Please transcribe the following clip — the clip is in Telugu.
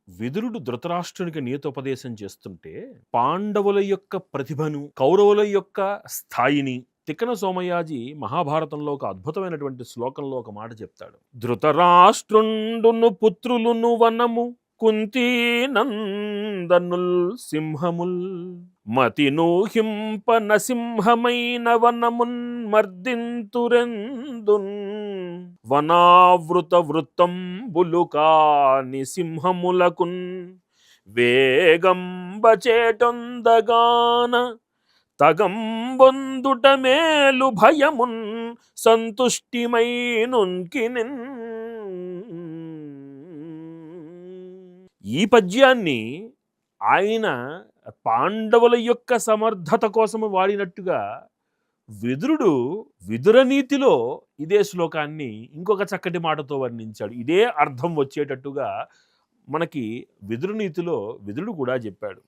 విదురుడు ధృతరాష్ట్రునికి నీతోపదేశం చేస్తుంటే పాండవుల యొక్క ప్రతిభను, కౌరవుల యొక్క స్థాయిని తిక్కన సోమయాజి మహాభారతంలో ఒక అద్భుతమైనటువంటి శ్లోకంలో ఒక మాట చెప్తాడు. ధృతరాష్ట్రుండును పుత్రులును వనము కుంతీ నందనుల్ సింహముల్ మతినూహింప నసింహమైన వనమున్ మర్దింతురెందున్ వనావృత వృత్తంబులు కాని సింహములకున్ వేగంబచేటొందగాన తగంబొందుట మేలు భయమున్ సంతుష్టిమైనున్కినిన్. ఈ పద్యాన్ని ఆయన పాండవుల యొక్క సమర్థత కోసము వాడినట్టుగా విదురుడు విదురనీతిలో ఇదే శ్లోకాన్ని ఇంకొక చక్కటి మాటతో వర్ణించాడు. ఇదే అర్థం వచ్చేటట్టుగా మనకి విదురనీతిలో విదురుడు కూడా చెప్పాడు.